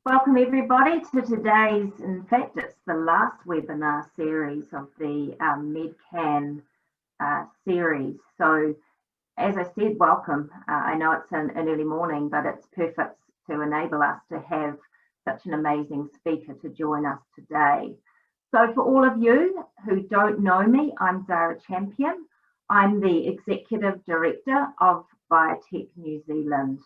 Welcome everybody to today's, in fact it's the last webinar series of the MedCan series. So as I said, welcome. I know it's an early morning, but it's perfect to enable us to have such an amazing speaker to join us today. So for all of you who don't know me, I'm Zara Champion. I'm the Executive Director of Biotech New Zealand.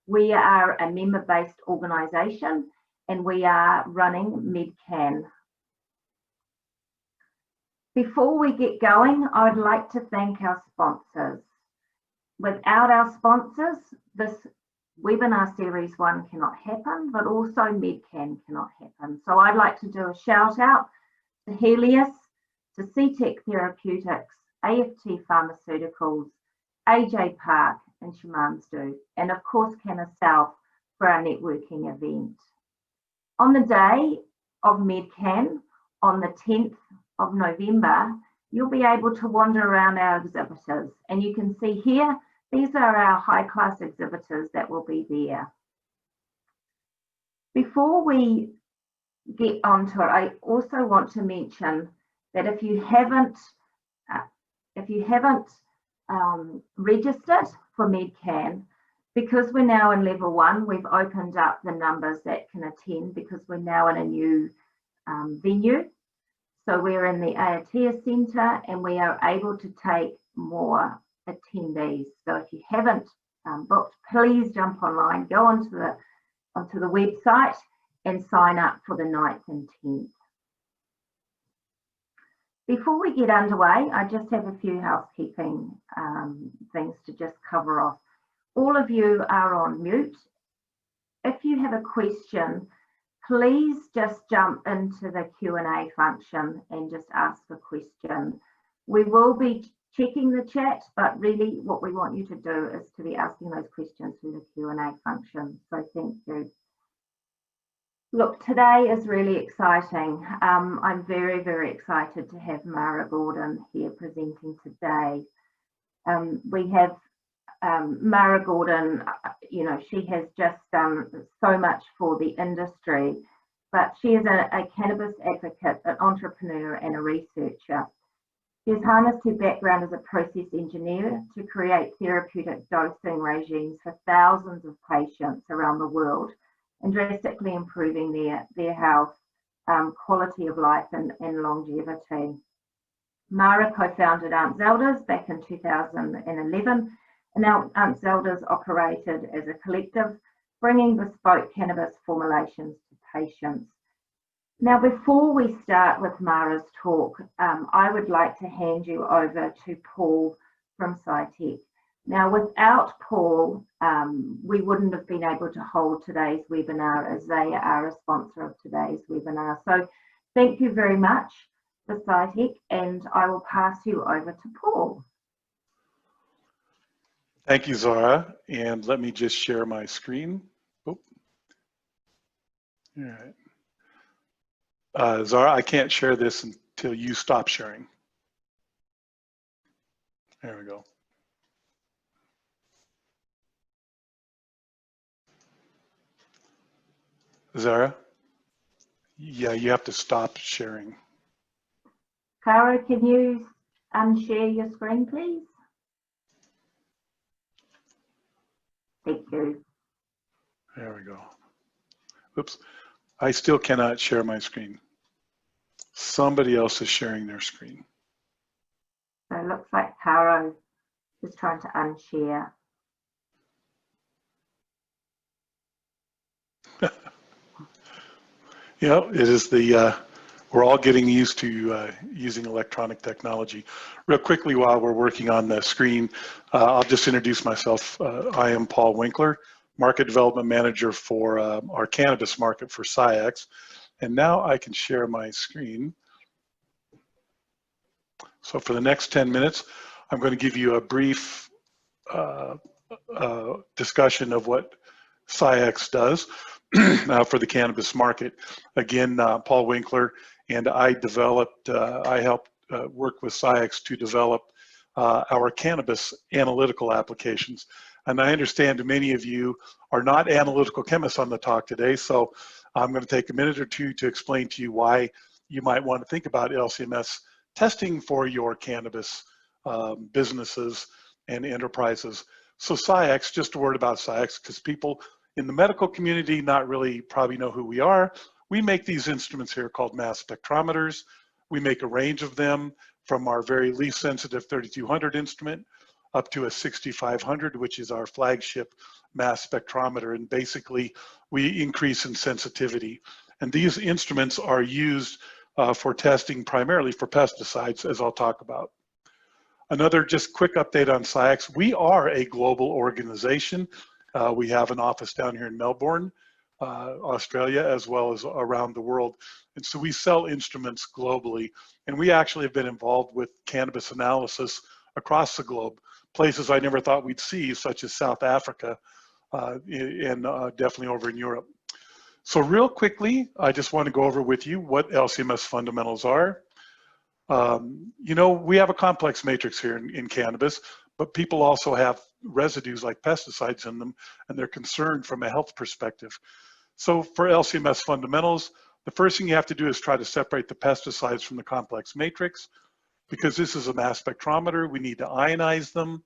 We are a member-based organisation and we are running MedCan. Before we get going, I would like to thank our sponsors. Without our sponsors, this webinar series 1 cannot happen, but also MedCan cannot happen. So I'd like to do a shout out to Helios, to SCIEX Therapeutics, AFT Pharmaceuticals, AJ Park, and Shemansdu, and of course Canna South for our networking event. On the day of MedCan, on the 10th of November, you'll be able to wander around our exhibitors, and you can see here, these are our high-class exhibitors that will be there. Before we get onto it, I also want to mention that if you haven't registered for MedCan, because we're now in level 1, we've opened up the numbers that can attend because we're now in a new venue. So we're in the Aotea Centre and we are able to take more attendees. So if you haven't booked, please jump online, go onto the website and sign up for the 9th and 10th. Before we get underway, I just have a few housekeeping things to just cover off. All of you are on mute. If you have a question, please just jump into the Q&A function and just ask a question. We will be checking the chat, but really what we want you to do is to be asking those questions through the Q&A function. So thank you. Look, today is really exciting. I'm very, very excited to have Mara Gordon here presenting today. We have Mara Gordon, you know, she has just done so much for the industry, but she is a cannabis advocate, an entrepreneur and a researcher. She has harnessed her background as a process engineer to create therapeutic dosing regimes for thousands of patients around the world, and drastically improving their health, quality of life and longevity. Mara co-founded Aunt Zelda's back in 2011, and now Aunt Zelda's operated as a collective, bringing bespoke cannabis formulations to patients. Now, before we start with Mara's talk, I would like to hand you over to Paul from SCIEX. Now, without Paul, we wouldn't have been able to hold today's webinar as they are a sponsor of today's webinar. So thank you very much for SCIEX, and I will pass you over to Paul. Thank you, Zara. And let me just share my screen. Oh. All right. Zara, I can't share this until you stop sharing. There we go. Zara? Yeah, you have to stop sharing. Cara, can you unshare your screen, please? Thank you. There we go. Oops, I still cannot share my screen. Somebody else is sharing their screen. So it looks like Cara is trying to unshare. Yeah, it is we're all getting used to using electronic technology. Real quickly, while we're working on the screen, I'll just introduce myself. I am Paul Winkler, Market Development Manager for our cannabis market for SCIEX. And now I can share my screen. So for the next 10 minutes, I'm going to give you a brief discussion of what SCIEX does for the cannabis market. Again, Paul Winkler, and I helped work with SCIEX to develop our cannabis analytical applications. And I understand many of you are not analytical chemists on the talk today, so I'm going to take a minute or two to explain to you why you might want to think about LCMS testing for your cannabis businesses and enterprises. So SCIEX, just a word about SCIEX, because people in the medical community not really probably know who we are. We make these instruments here called mass spectrometers. We make a range of them from our very least sensitive 3200 instrument up to a 6500, which is our flagship mass spectrometer. And basically, we increase in sensitivity. And these instruments are used for testing primarily for pesticides, as I'll talk about. Another just quick update on SCIEX. We are a global organization. We have an office down here in Melbourne, Australia, as well as around the world. And so we sell instruments globally. And we actually have been involved with cannabis analysis across the globe, places I never thought we'd see, such as South Africa and definitely over in Europe. So real quickly, I just want to go over with you what LCMS fundamentals are. You know, we have a complex matrix here in cannabis, but people also have residues like pesticides in them, and they're concerned from a health perspective. So for LCMS fundamentals, the first thing you have to do is try to separate the pesticides from the complex matrix. Because this is a mass spectrometer, we need to ionize them.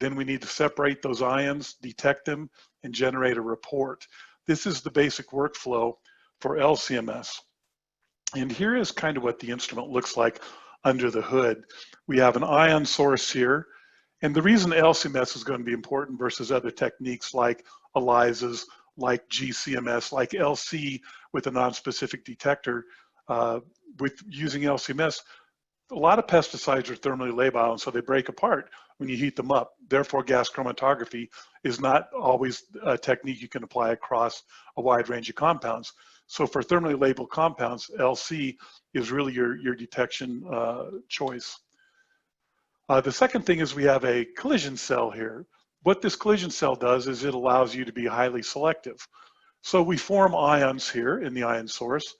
Then we need to separate those ions, detect them, and generate a report. This is the basic workflow for LCMS. And here is kind of what the instrument looks like under the hood. We have an ion source here. And the reason LCMS is going to be important versus other techniques like ELISAs, like GCMS, like LC with a non-specific detector, with using LCMS, a lot of pesticides are thermally labile, and so they break apart when you heat them up. Therefore, gas chromatography is not always a technique you can apply across a wide range of compounds. So for thermally labeled compounds, LC is really your detection choice. The second thing is we have a collision cell here. What this collision cell does is it allows you to be highly selective. So we form ions here in the ion source.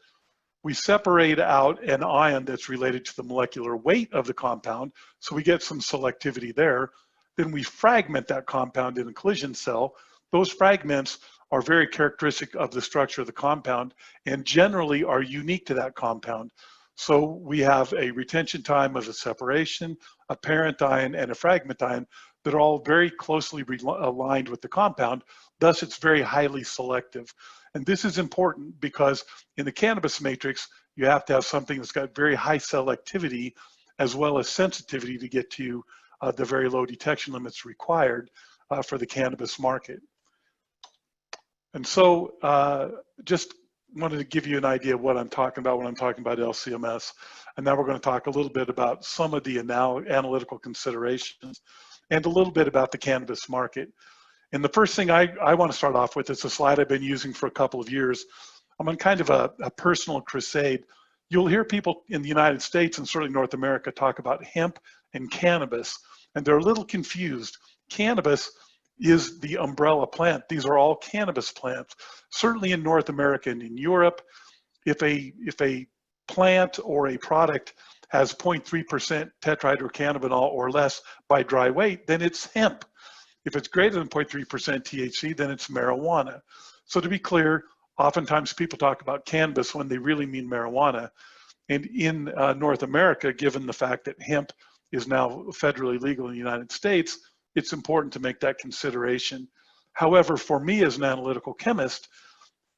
We separate out an ion that's related to the molecular weight of the compound, so we get some selectivity there. Then we fragment that compound in a collision cell. Those fragments are very characteristic of the structure of the compound and generally are unique to that compound. So we have a retention time of a separation, a parent ion, and a fragment ion that are all very closely aligned with the compound. Thus, it's very highly selective. And this is important because in the cannabis matrix, you have to have something that's got very high selectivity as well as sensitivity to get to the very low detection limits required for the cannabis market. And so just wanted to give you an idea of what I'm talking about when I'm talking about LCMS. And now we're going to talk a little bit about some of the analytical considerations and a little bit about the cannabis market. And the first thing I want to start off with is a slide I've been using for a couple of years. I'm on kind of a personal crusade. You'll hear people in the United States and certainly North America talk about hemp and cannabis, and they're a little confused. Cannabis is the umbrella plant. These are all cannabis plants. Certainly in North America and in Europe, if a plant or a product has 0.3% tetrahydrocannabinol or less by dry weight, then it's hemp. If it's greater than 0.3% THC, then it's marijuana. So to be clear, oftentimes people talk about cannabis when they really mean marijuana. And in North America, given the fact that hemp is now federally legal in the United States, it's important to make that consideration. However, for me as an analytical chemist,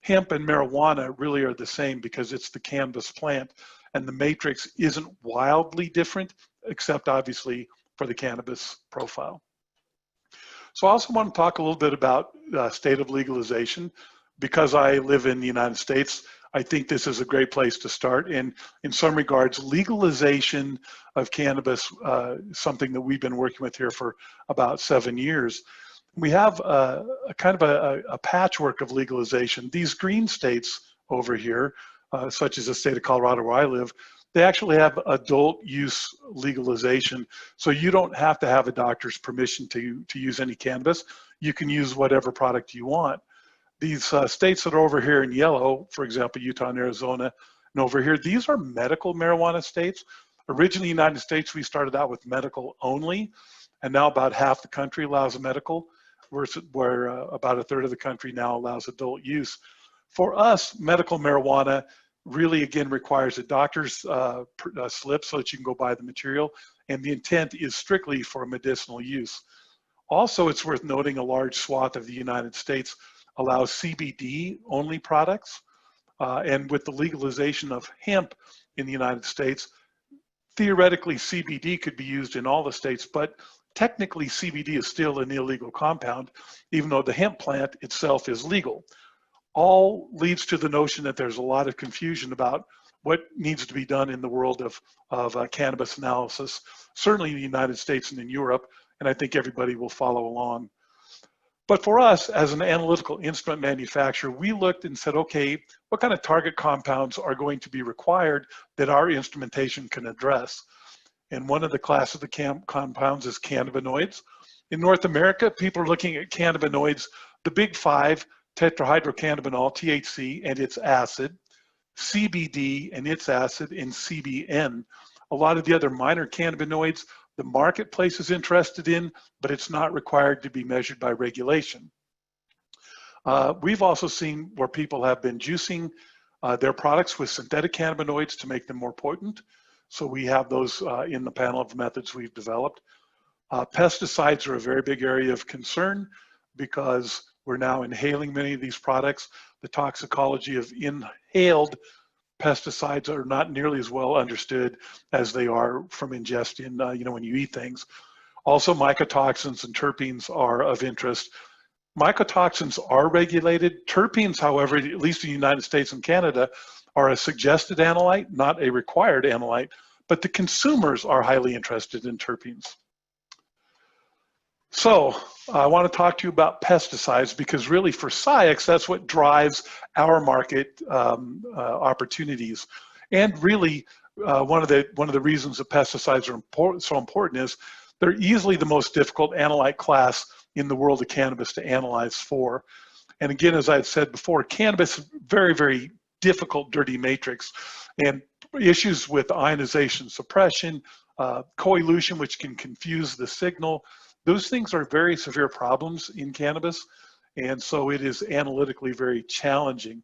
hemp and marijuana really are the same because it's the cannabis plant, and the matrix isn't wildly different, except obviously for the cannabis profile. So I also want to talk a little bit about state of legalization. Because I live in the United States, I think this is a great place to start. And in some regards, legalization of cannabis, something that we've been working with here for about 7 years. We have a kind of a patchwork of legalization. These green states over here, such as the state of Colorado where I live, they actually have adult use legalization. So you don't have to have a doctor's permission to use any cannabis. You can use whatever product you want. These states that are over here in yellow, for example, Utah and Arizona, and over here, these are medical marijuana states. Originally in the United States, we started out with medical only, and now about half the country allows medical, where about a third of the country now allows adult use. For us, medical marijuana really, again, requires a doctor's slip so that you can go buy the material, and the intent is strictly for medicinal use. Also, it's worth noting a large swath of the United States allows CBD-only products, and with the legalization of hemp in the United States, theoretically CBD could be used in all the states, but technically CBD is still an illegal compound, even though the hemp plant itself is legal. All leads to the notion that there's a lot of confusion about what needs to be done in the world of cannabis analysis, certainly in the United States and in Europe, and I think everybody will follow along. But for us, as an analytical instrument manufacturer, we looked and said, okay, what kind of target compounds are going to be required that our instrumentation can address? And one of the class of the compounds is cannabinoids. In North America, people are looking at cannabinoids, the big five: tetrahydrocannabinol, THC, and its acid, CBD and its acid, and CBN. A lot of the other minor cannabinoids, the marketplace is interested in, but it's not required to be measured by regulation. We've also seen where people have been juicing their products with synthetic cannabinoids to make them more potent. So we have those in the panel of methods we've developed. Pesticides are a very big area of concern because we're now inhaling many of these products. The toxicology of inhaled pesticides are not nearly as well understood as they are from ingestion, when you eat things. Also, mycotoxins and terpenes are of interest. Mycotoxins are regulated. Terpenes, however, at least in the United States and Canada, are a suggested analyte, not a required analyte, but the consumers are highly interested in terpenes. So I want to talk to you about pesticides, because really for SCIEX, that's what drives our market opportunities. And really, one of the reasons that pesticides are so important is they're easily the most difficult analyte class in the world of cannabis to analyze for. And again, as I had said before, cannabis is very, very difficult, dirty matrix, and issues with ionization suppression, coelution, which can confuse the signal. Those things are very severe problems in cannabis, and so it is analytically very challenging.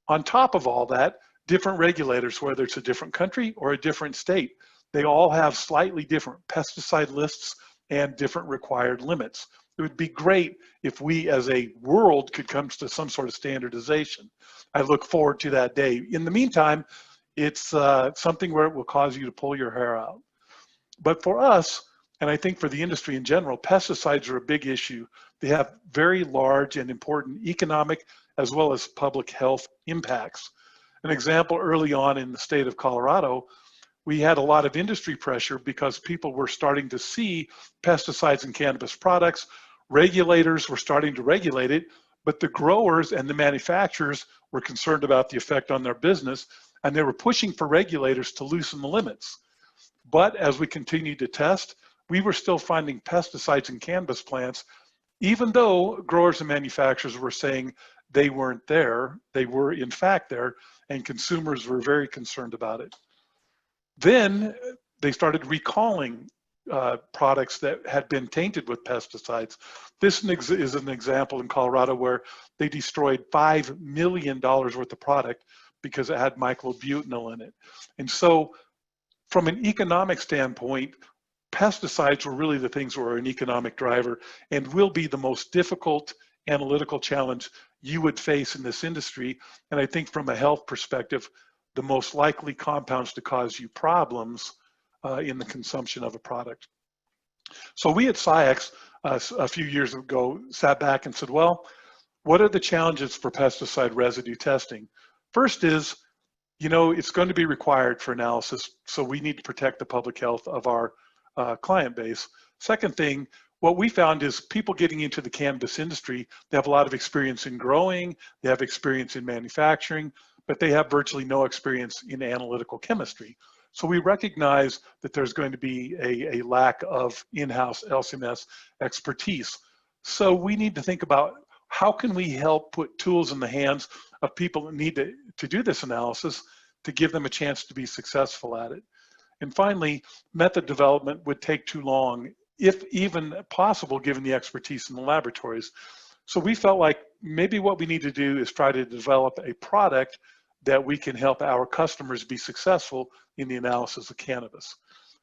On top of all that, different regulators, whether it's a different country or a different state, they all have slightly different pesticide lists and different required limits. It would be great if we as a world could come to some sort of standardization. I look forward to that day. In the meantime, it's something where it will cause you to pull your hair out. But for us, and I think for the industry in general, pesticides are a big issue. They have very large and important economic as well as public health impacts. An example, early on in the state of Colorado, we had a lot of industry pressure because people were starting to see pesticides in cannabis products. Regulators were starting to regulate it, but the growers and the manufacturers were concerned about the effect on their business, and they were pushing for regulators to loosen the limits. But as we continued to test, we were still finding pesticides in cannabis plants, even though growers and manufacturers were saying they weren't there. They were in fact there, and consumers were very concerned about it. Then they started recalling products that had been tainted with pesticides. This is an example in Colorado where they destroyed $5 million worth of product because it had myclobutanil in it. And so from an economic standpoint, pesticides were really the things that were an economic driver and will be the most difficult analytical challenge you would face in this industry. And I think from a health perspective, the most likely compounds to cause you problems in the consumption of a product. So we at SCIEX a few years ago sat back and said, well, what are the challenges for pesticide residue testing? First is, it's going to be required for analysis, so we need to protect the public health of our client base. Second thing, what we found is people getting into the cannabis industry, they have a lot of experience in growing, they have experience in manufacturing, but they have virtually no experience in analytical chemistry. So we recognize that there's going to be a lack of in-house LCMS expertise. So we need to think about how can we help put tools in the hands of people that need to do this analysis to give them a chance to be successful at it. And finally, method development would take too long, if even possible, given the expertise in the laboratories. So we felt like maybe what we need to do is try to develop a product that we can help our customers be successful in the analysis of cannabis.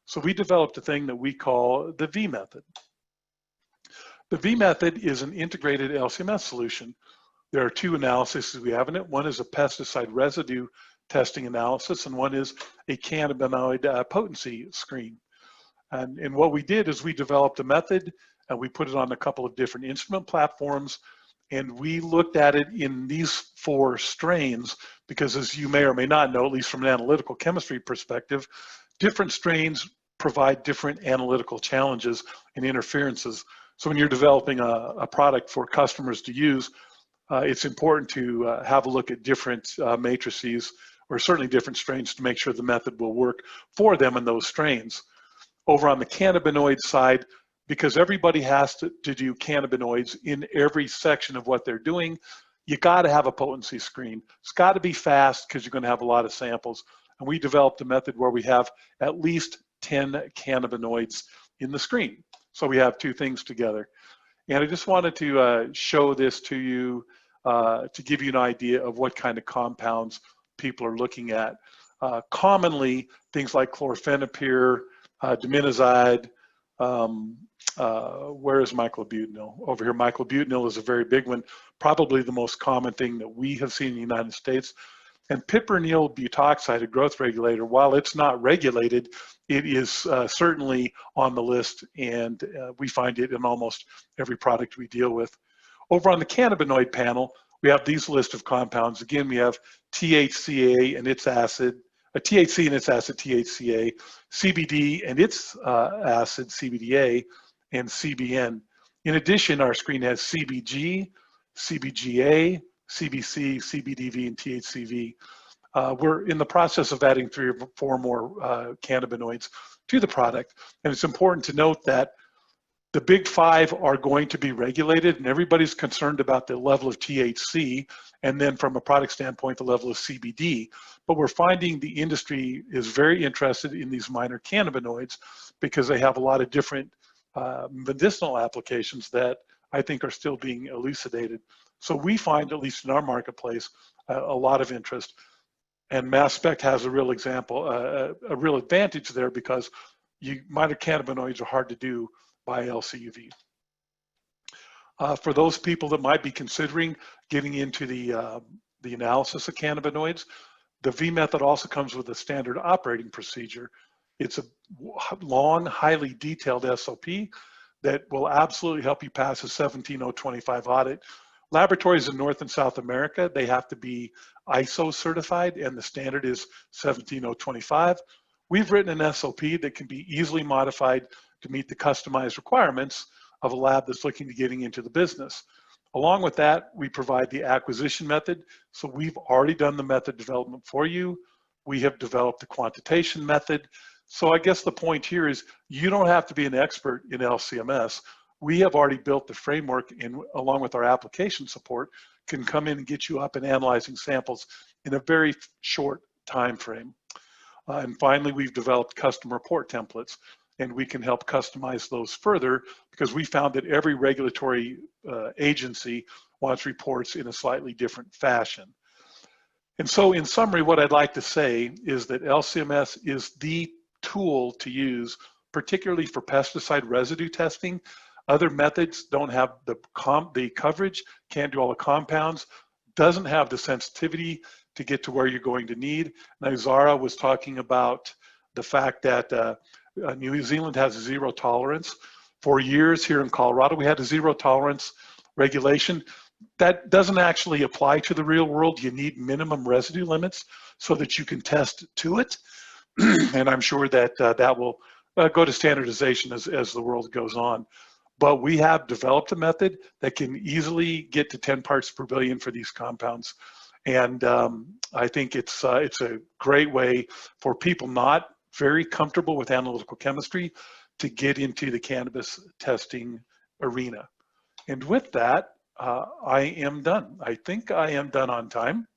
So we developed a thing that we call the V method. The V method is an integrated LCMS solution. There are two analyses we have in it. One is a pesticide residue testing analysis, and one is a cannabinoid potency screen. And what we did is we developed a method and we put it on a couple of different instrument platforms, and we looked at it in these 4 strains because, as you may or may not know, at least from an analytical chemistry perspective, different strains provide different analytical challenges and interferences. So when you're developing a product for customers to use, it's important to have a look at different matrices, or certainly different strains, to make sure the method will work for them in those strains. Over on the cannabinoid side, because everybody has to do cannabinoids in every section of what they're doing, you got to have a potency screen. It's got to be fast because you're going to have a lot of samples. And we developed a method where we have at least 10 cannabinoids in the screen. So we have 2 things together. And I just wanted to show this to you to give you an idea of what kind of compounds people are looking at. Commonly, things like chlorphenapyr, diminazide, where is myclobutanil? Over here, myclobutanil is a very big one, probably the most common thing that we have seen in the United States. And piperonyl butoxide, a growth regulator, while it's not regulated, it is certainly on the list, and we find it in almost every product we deal with. Over on the cannabinoid panel, we have these list of compounds. Again, we have THCA and its acid, THC and its acid, THCA, CBD and its acid, CBDA, and CBN. In addition, our screen has CBG, CBGA, CBC, CBDV, and THCV. We're in the process of adding 3 or 4 more cannabinoids to the product. And it's important to note that the big 5 are going to be regulated, and everybody's concerned about the level of THC, and then from a product standpoint, the level of CBD. But we're finding the industry is very interested in these minor cannabinoids because they have a lot of different medicinal applications that I think are still being elucidated. So we find, at least in our marketplace, a lot of interest. And mass spec has a real example, a real advantage there, because minor cannabinoids are hard to do by LCUV. For those people that might be considering getting into the analysis of cannabinoids, the V method also comes with a standard operating procedure. It's a long, highly detailed SOP that will absolutely help you pass a 17025 audit. Laboratories in North and South America, they have to be ISO certified, and the standard is 17025. We've written an SOP that can be easily modified to meet the customized requirements of a lab that's looking to getting into the business. Along with that, we provide the acquisition method. So we've already done the method development for you. We have developed the quantitation method. So I guess the point here is you don't have to be an expert in LCMS. We have already built the framework, and along with our application support, can come in and get you up and analyzing samples in a very short time frame. And finally, we've developed custom report templates, and we can help customize those further because we found that every regulatory agency wants reports in a slightly different fashion. And so in summary, what I'd like to say is that LCMS is the tool to use, particularly for pesticide residue testing. Other methods don't have the coverage, can't do all the compounds, doesn't have the sensitivity to get to where you're going to need. Now, Zara was talking about the fact that New Zealand has a zero tolerance. For years here in Colorado, we had a zero tolerance regulation. That doesn't actually apply to the real world. You need minimum residue limits so that you can test to it. And I'm sure that that will go to standardization as the world goes on. But we have developed a method that can easily get to 10 parts per billion for these compounds. And I think it's a great way for people not very comfortable with analytical chemistry to get into the cannabis testing arena. And with that, I am done. I think I am done on time.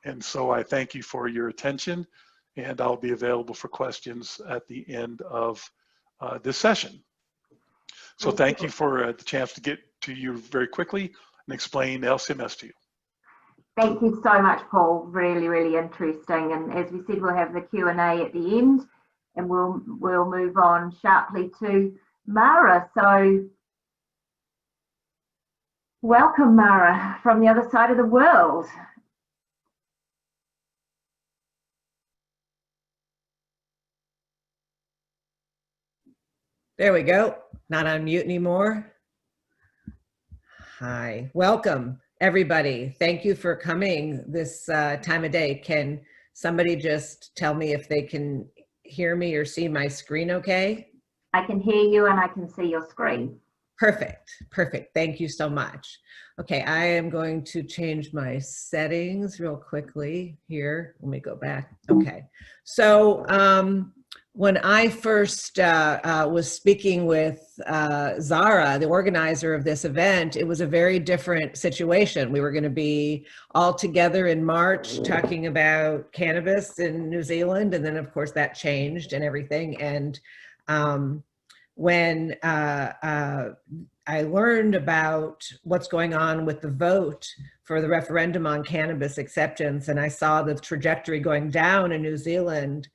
And so I thank you for your attention, and I'll be available for questions at the end of this session. So thank you for the chance to get to you very quickly and explain LCMS to you. Thank you so much, Paul. Really, really interesting. And as we said, we'll have the Q&A at the end, and we'll move on sharply to Mara. So welcome, Mara, from the other side of the world. There we go. Not on mute anymore. Hi, welcome everybody. Thank you for coming this time of day. Can somebody just tell me if they can hear me or see my screen okay? I can hear you and I can see your screen. Perfect, perfect. Thank you so much. Okay, I am going to change my settings real quickly here. Let me go back. Okay, so when I first was speaking with Zara, the organizer of this event, it was a very different situation. We were going to be all together in March talking about cannabis in New Zealand, and then of course that changed and everything. And when I learned about what's going on with the vote for the referendum on cannabis acceptance, and I saw the trajectory going down in New Zealand,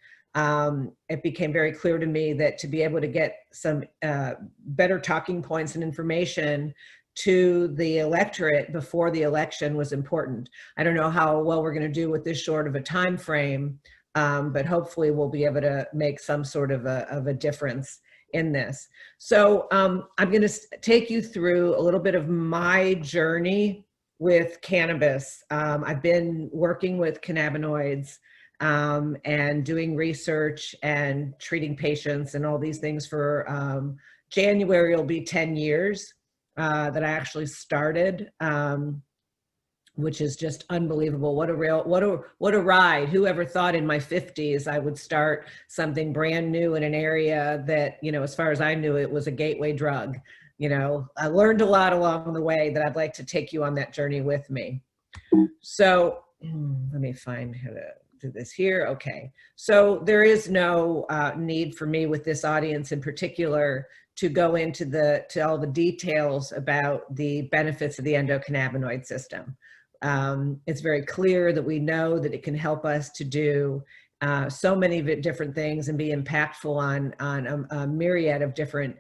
it became very clear to me that to be able to get some better talking points and information to the electorate before the election was important. I don't know how well we're going to do with this short of a time frame, but hopefully we'll be able to make some sort of a difference in this. So I'm going to take you through a little bit of my journey with cannabis. I've been working with cannabinoids and doing research and treating patients and all these things for January will be 10 years that I actually started, which is just unbelievable. What a ride. Whoever thought in my 50s I would start something brand new in an area that, you know, as far as I knew, it was a gateway drug. You know, I learned a lot along the way that I'd like to take you on that journey with me. So let me find how to do this here. Okay, so there is no need for me with this audience in particular to go into all the details about the benefits of the endocannabinoid system. It's very clear that we know that it can help us to do so many different things and be impactful on a myriad of different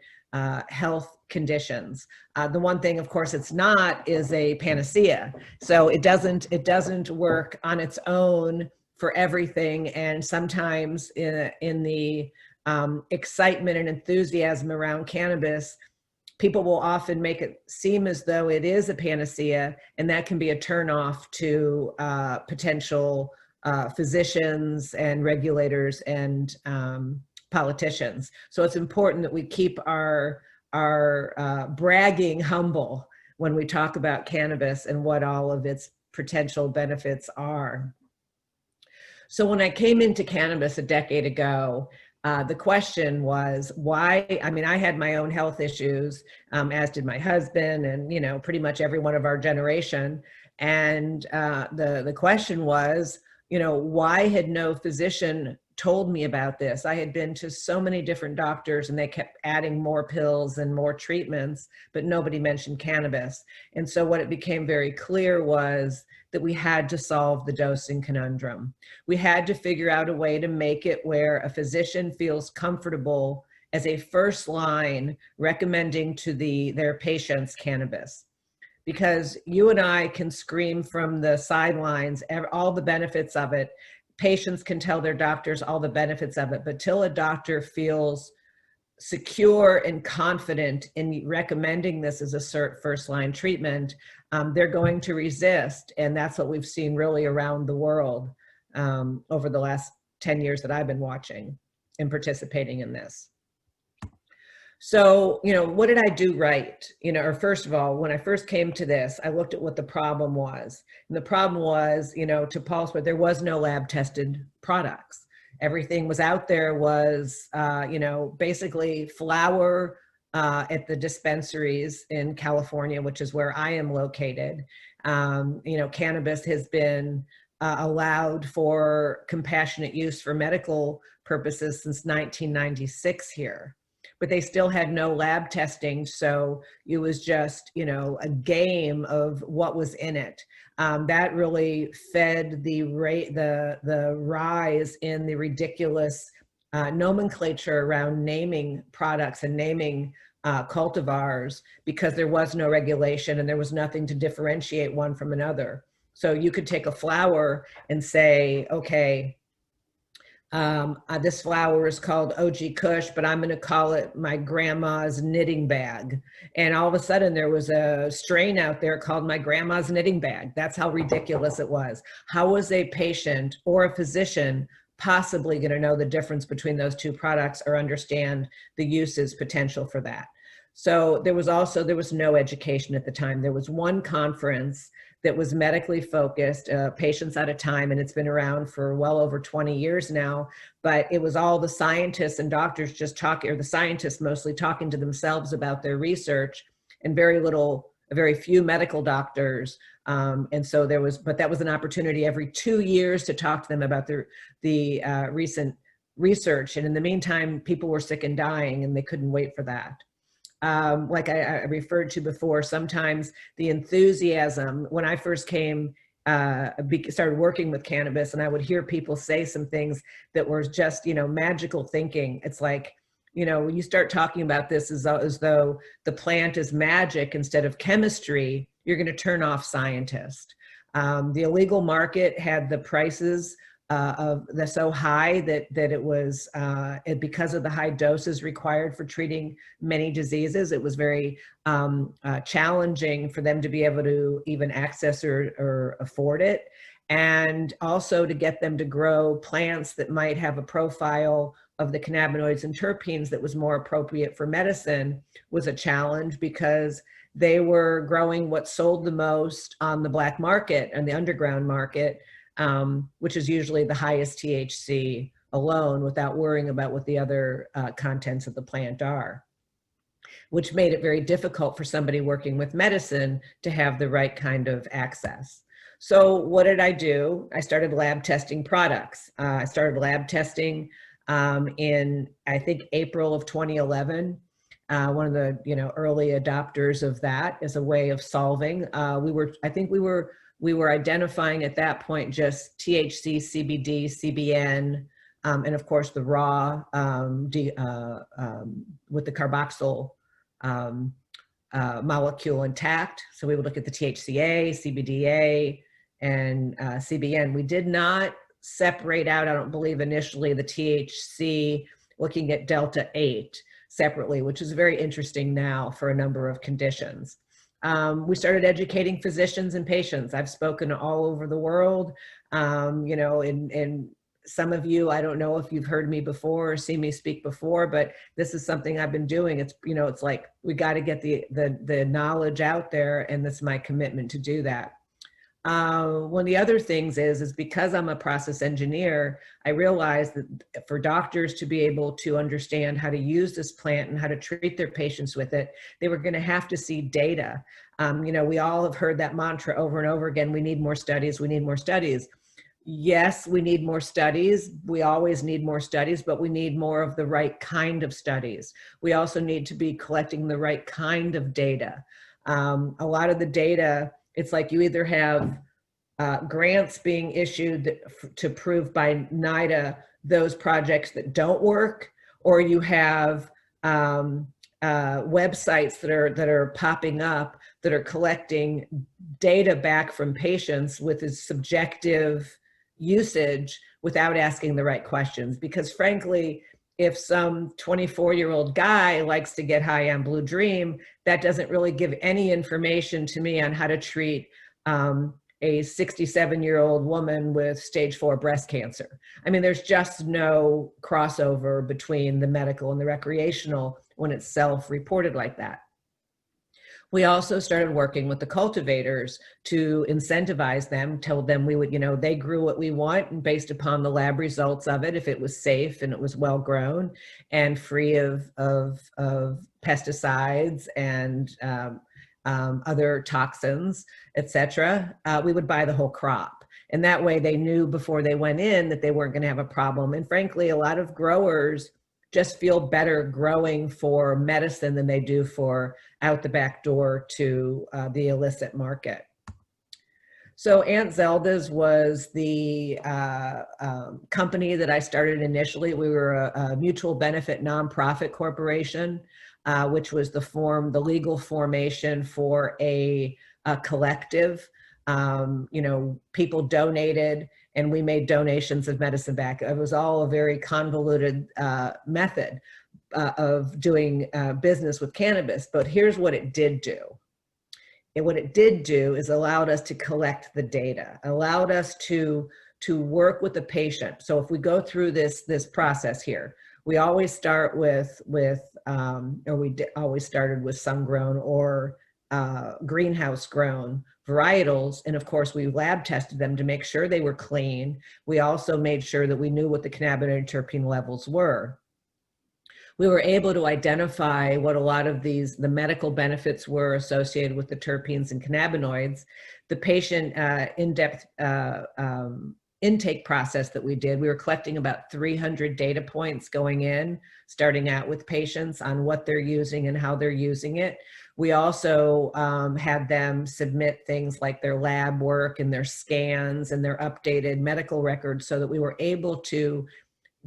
health conditions. The one thing, of course, it's not is a panacea. So it doesn't work on its own for everything. And sometimes in the excitement and enthusiasm around cannabis, people will often make it seem as though it is a panacea, and that can be a turnoff to potential physicians and regulators and politicians. So it's important that we keep our bragging humble when we talk about cannabis and what all of its potential benefits are. So when I came into cannabis a decade ago, the question was why. I mean, I had my own health issues, as did my husband, and you know, pretty much every one of our generation. And the question was, you know, why had no physician told me about this? I had been to so many different doctors and they kept adding more pills and more treatments, but nobody mentioned cannabis. And so what it became very clear was that we had to solve the dosing conundrum. We had to figure out a way to make it where a physician feels comfortable as a first line recommending to their patients cannabis. Because you and I can scream from the sidelines all the benefits of it. Patients can tell their doctors all the benefits of it, but till a doctor feels secure and confident in recommending this as a first line treatment, they're going to resist. And that's what we've seen really around the world over the last 10 years that I've been watching and participating in this. So, you know, what did I do right? You know, or first of all, when I first came to this, I looked at what the problem was. And the problem was, you know, to Paul's point, there was no lab tested products. Everything was out there was, you know, basically flower at the dispensaries in California, which is where I am located. You know, cannabis has been allowed for compassionate use for medical purposes since 1996 here. but they still had no lab testing. So it was just, you know, a game of what was in it. That really fed the rise in the ridiculous nomenclature around naming products and naming cultivars, because there was no regulation and there was nothing to differentiate one from another. So you could take a flower and say, okay, this flower is called OG Kush, but I'm going to call it my grandma's knitting bag. And all of a sudden there was a strain out there called my grandma's knitting bag. That's how ridiculous it was. How was a patient or a physician possibly going to know the difference between those two products or understand the uses potential for that? So there was no education at the time. There was one conference that was medically focused, patients at a time, and it's been around for well over 20 years now, but it was all the scientists and doctors just talking, or the scientists mostly talking to themselves about their research, and very few medical doctors. And so but that was an opportunity every 2 years to talk to them about the recent research. And in the meantime, people were sick and dying, and they couldn't wait for that. Like I referred to before, sometimes the enthusiasm, when I first started working with cannabis, and I would hear people say some things that were just, you know, magical thinking. It's like, you know, when you start talking about this as though the plant is magic instead of chemistry, you're going to turn off scientists. The illegal market had the prices so high that it was, because of the high doses required for treating many diseases, it was very challenging for them to be able to even access or afford it. And also to get them to grow plants that might have a profile of the cannabinoids and terpenes that was more appropriate for medicine was a challenge, because they were growing what sold the most on the black market and the underground market, which is usually the highest THC alone, without worrying about what the other contents of the plant are, which made it very difficult for somebody working with medicine to have the right kind of access. So what did I do? I started lab testing products. I started lab testing in, I think, April of 2011. One of the, you know, early adopters of that as a way of solving. We were identifying at that point just THC, CBD, CBN, and of course the raw with the carboxyl molecule intact. So we would look at the THCA, CBDA, and CBN. We did not separate out, I don't believe initially, the THC, looking at Delta 8 separately, which is very interesting now for a number of conditions. We started educating physicians and patients. I've spoken all over the world, you know, and some of you, I don't know if you've heard me before or seen me speak before, but this is something I've been doing. It's, you know, it's like, we got to get the knowledge out there, and that's my commitment to do that. One of the other things is because I'm a process engineer, I realized that for doctors to be able to understand how to use this plant and how to treat their patients with it, they were going to have to see data. You know, we all have heard that mantra over and over again: we need more studies, we need more studies. Yes, we need more studies. We always need more studies, but we need more of the right kind of studies. We also need to be collecting the right kind of data. A lot of the data, it's like you either have grants being issued to prove by NIDA those projects that don't work, or you have websites that are popping up that are collecting data back from patients with a subjective usage without asking the right questions. Because frankly, if some 24-year-old guy likes to get high on Blue Dream, that doesn't really give any information to me on how to treat a 67-year-old woman with stage 4 breast cancer. I mean, there's just no crossover between the medical and the recreational when it's self-reported like that. We also started working with the cultivators to incentivize them, told them we would, you know, they grew what we want, and based upon the lab results of it, if it was safe and it was well grown and free of pesticides and other toxins, etc., we would buy the whole crop. And that way they knew before they went in that they weren't going to have a problem. And frankly, a lot of growers just feel better growing for medicine than they do for out the back door to the illicit market. So Aunt Zelda's was the company that I started initially. We were a mutual benefit nonprofit corporation, which was the legal formation for a collective. You know, people donated and we made donations of medicine back. It was all a very convoluted method of doing business with cannabis, but here's what it did do. And what it did do is allowed us to collect the data, allowed us to work with the patient. So if we go through this process here, we always start with always started with sun-grown or greenhouse-grown varietals. And of course, we lab tested them to make sure they were clean. We also made sure that we knew what the cannabinoid terpene levels were. We were able to identify what a lot of the medical benefits were associated with the terpenes and cannabinoids. The patient in-depth intake process that we did, we were collecting about 300 data points going in, starting out with patients on what they're using and how they're using it. We also had them submit things like their lab work and their scans and their updated medical records so that we were able to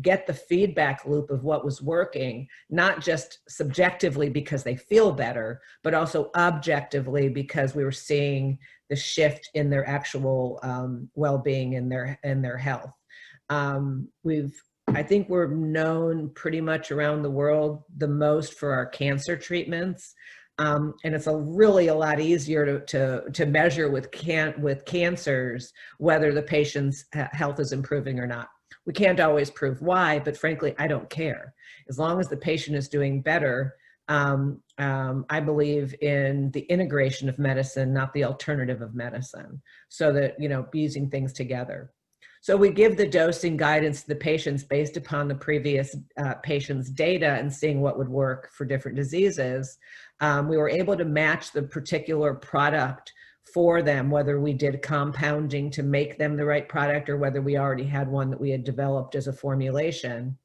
get the feedback loop of what was working, not just subjectively because they feel better, but also objectively because we were seeing the shift in their actual well-being and their health. I think we're known pretty much around the world the most for our cancer treatments. And it's really a lot easier to measure with cancers whether the patient's health is improving or not. We can't always prove why, but frankly, I don't care. As long as the patient is doing better, I believe in the integration of medicine, not the alternative of medicine, so that, you know, using things together. So we give the dosing guidance to the patients based upon the previous patient's data and seeing what would work for different diseases. We were able to match the particular product for them, whether we did compounding to make them the right product or whether we already had one that we had developed as a formulation.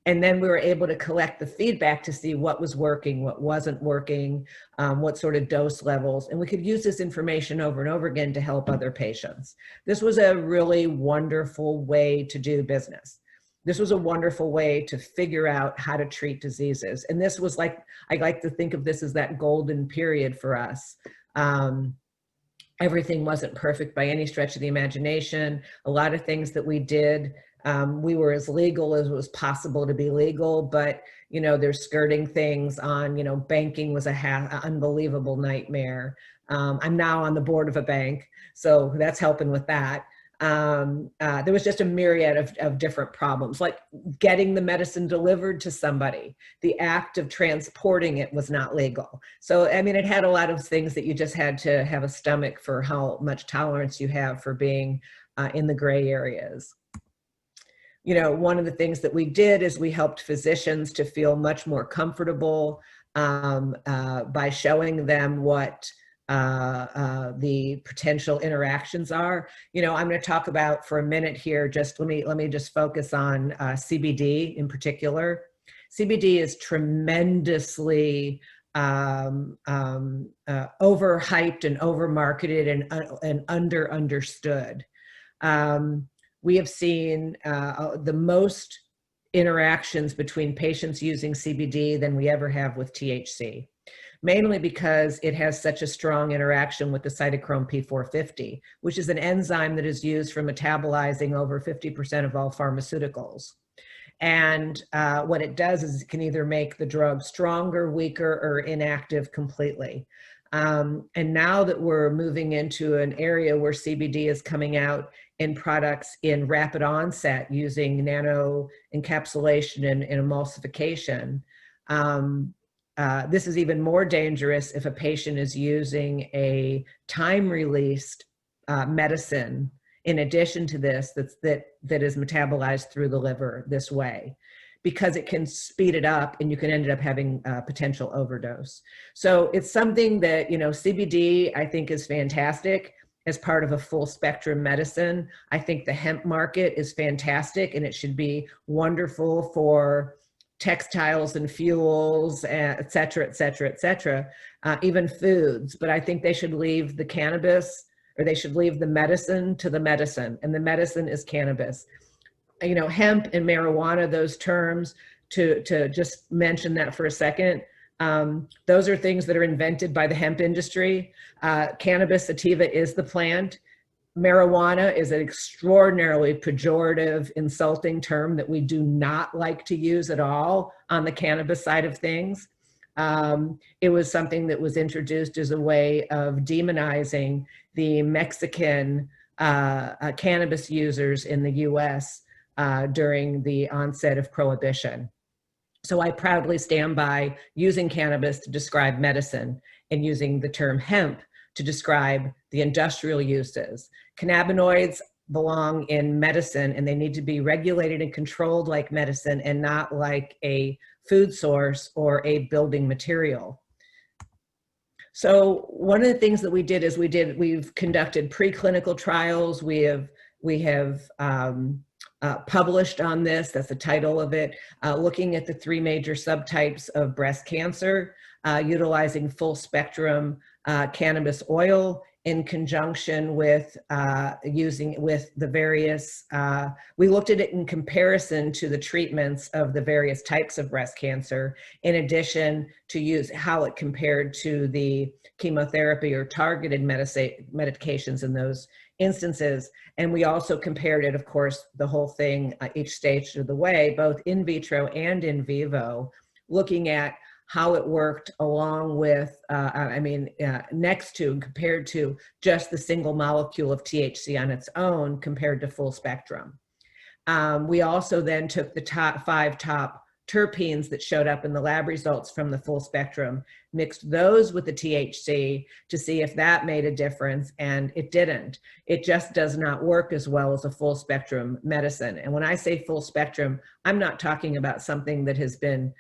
And then we were able to collect the feedback to see what was working, what wasn't working, what sort of dose levels. And we could use this information over and over again to help other patients. This was a really wonderful way to do business. This was a wonderful way to figure out how to treat diseases. And this was like, I like to think of this as that golden period for us. Everything wasn't perfect by any stretch of the imagination. A lot of things that we did, we were as legal as was possible to be legal, but, you know, there's skirting things on, you know, banking was an unbelievable nightmare. I'm now on the board of a bank, so that's helping with that. There was just a myriad of different problems, like getting the medicine delivered to somebody. The act of transporting it was not legal. So, I mean, it had a lot of things that you just had to have a stomach for how much tolerance you have for being in the gray areas. You know, one of the things that we did is we helped physicians to feel much more comfortable by showing them what the potential interactions are. You know, I'm going to talk about for a minute here, just let me just focus on CBD in particular. CBD is tremendously overhyped and overmarketed and understood. We have seen the most interactions between patients using CBD than we ever have with THC. Mainly because it has such a strong interaction with the cytochrome P450, which is an enzyme that is used for metabolizing over 50% of all pharmaceuticals. And what it does is it can either make the drug stronger, weaker, or inactive completely. And now that we're moving into an area where CBD is coming out in products in rapid onset using nano encapsulation and emulsification, this is even more dangerous if a patient is using a time-released medicine in addition to this that is metabolized through the liver this way, because it can speed it up and you can end up having potential overdose. So it's something that, you know, CBD I think is fantastic as part of a full spectrum medicine. I think the hemp market is fantastic and it should be wonderful for textiles and fuels, et cetera, et cetera, et cetera, even foods. But I think they should leave the cannabis, or they should leave the medicine to the medicine, and the medicine is cannabis. You know, hemp and marijuana, those terms, to just mention that for a second, those are things that are invented by the hemp industry. Cannabis sativa is the plant. Marijuana is an extraordinarily pejorative, insulting term that we do not like to use at all on the cannabis side of things. It was something that was introduced as a way of demonizing the Mexican cannabis users in the US during the onset of Prohibition. So I proudly stand by using cannabis to describe medicine and using the term hemp to describe the industrial uses. Cannabinoids belong in medicine, and they need to be regulated and controlled like medicine and not like a food source or a building material. So one of the things that we did is we've conducted preclinical trials. We have published on this, that's the title of it, looking at the 3 major subtypes of breast cancer, utilizing full spectrum cannabis oil in conjunction with with the various, we looked at it in comparison to the treatments of the various types of breast cancer, in addition to use how it compared to the chemotherapy or targeted medications in those instances. And we also compared it, of course, the whole thing, each stage of the way, both in vitro and in vivo, looking at how it worked along with, next to and compared to just the single molecule of THC on its own compared to full spectrum. We also then took the 5 top terpenes that showed up in the lab results from the full spectrum, mixed those with the THC to see if that made a difference, and it didn't. It just does not work as well as a full spectrum medicine. And when I say full spectrum, I'm not talking about something that has been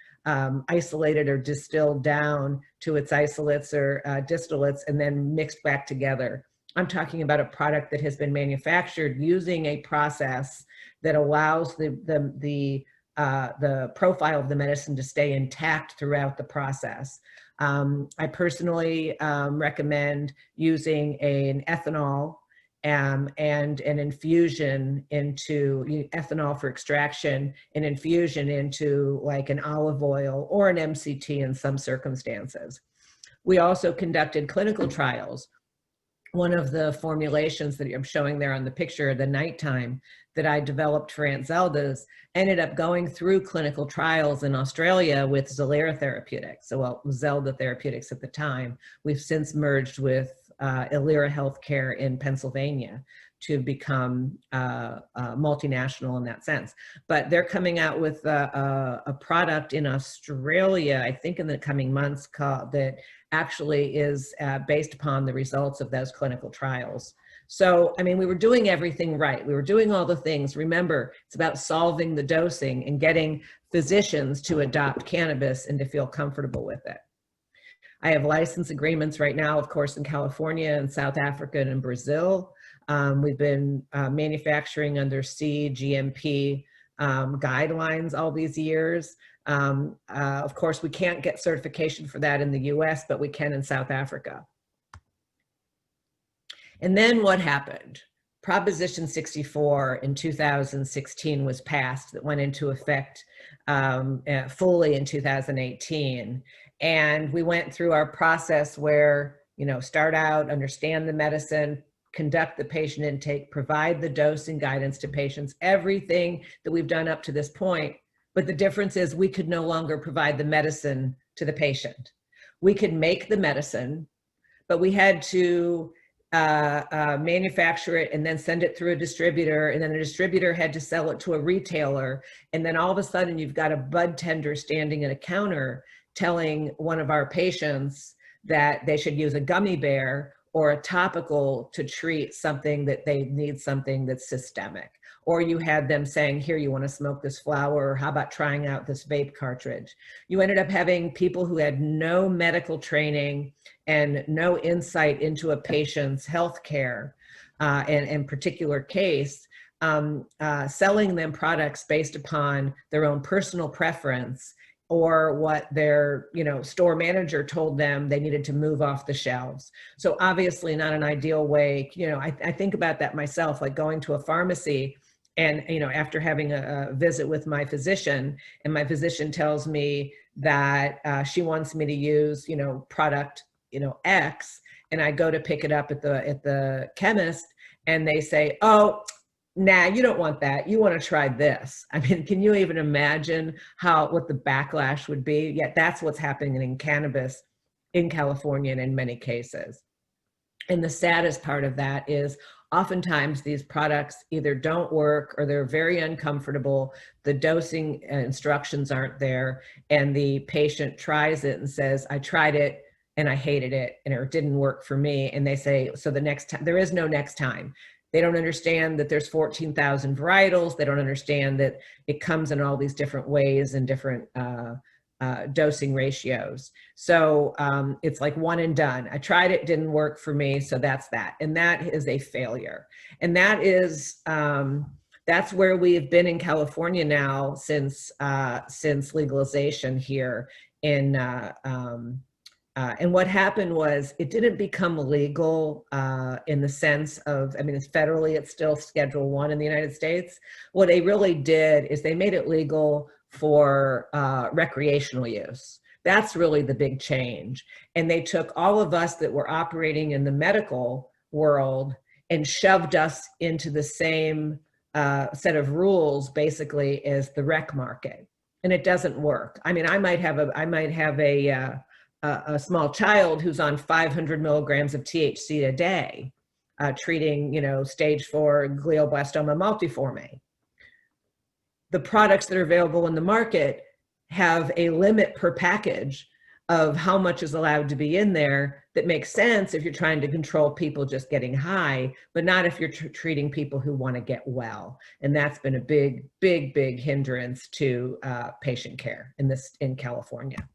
isolated or distilled down to its isolates or distillates and then mixed back together. I'm talking about a product that has been manufactured using a process that allows the profile of the medicine to stay intact throughout the process. I personally recommend using an ethanol and an infusion into ethanol for extraction, and infusion into like an olive oil or an MCT in some circumstances. We also conducted clinical trials. One of the formulations that I'm showing there on the picture, the nighttime, that I developed for Aunt Zelda's, ended up going through clinical trials in Australia with Zelda Therapeutics. So, well, Zelda Therapeutics at the time. We've since merged with Illyra Healthcare in Pennsylvania to become multinational in that sense. But they're coming out with a product in Australia, I think in the coming months, that actually is based upon the results of those clinical trials. So, I mean, we were doing everything right. We were doing all the things. Remember, it's about solving the dosing and getting physicians to adopt cannabis and to feel comfortable with it. I have license agreements right now, of course, in California and South Africa and in Brazil. We've been manufacturing under CGMP guidelines all these years. Of course, we can't get certification for that in the US, but we can in South Africa. And then what happened? Proposition 64 in 2016 was passed, that went into effect fully in 2018. And we went through our process where, start out, understand the medicine, conduct the patient intake, provide the dosing guidance to patients, everything that we've done up to this point. But the difference is we could no longer provide the medicine to the patient. We could make the medicine, but we had to manufacture it and then send it through a distributor, and then the distributor had to sell it to a retailer. And then all of a sudden you've got a bud tender standing at a counter telling one of our patients that they should use a gummy bear or a topical to treat something that they need, something that's systemic. Or you had them saying, here, you want to smoke this flower, or how about trying out this vape cartridge? You ended up having people who had no medical training and no insight into a patient's health care, and in particular case, selling them products based upon their own personal preference or what their, store manager told them they needed to move off the shelves. So obviously not an ideal way. I think about that myself, like going to a pharmacy and, after having a visit with my physician, and my physician tells me that she wants me to use, product, X, and I go to pick it up at the chemist, and they say, oh, nah, you don't want that. You want to try this. I mean, can you even imagine what the backlash would be? Yet that's what's happening in cannabis in California and in many cases. And the saddest part of that is oftentimes these products either don't work or they're very uncomfortable. The dosing instructions aren't there, and the patient tries it and says, I tried it and I hated it and it didn't work for me. And they say, so the next time, there is no next time. They don't understand that there's 14,000 varietals. They don't understand that it comes in all these different ways and different dosing ratios. So it's like one and done. I tried it, didn't work for me, so that's that. And that is a failure. And that is, that's where we have been in California now since legalization here in, and what happened was it didn't become legal in the sense of, I mean, it's federally, it's still Schedule 1 in the United States. What they really did is they made it legal for recreational use. That's really the big change. And they took all of us that were operating in the medical world and shoved us into the same set of rules basically as the rec market. And it doesn't work. I mean, I might have a small child who's on 500 milligrams of THC a day, treating, stage 4 glioblastoma multiforme. The products that are available in the market have a limit per package of how much is allowed to be in there. That makes sense if you're trying to control people just getting high, but not if you're treating people who want to get well. And that's been a big, big, big hindrance to patient care in California.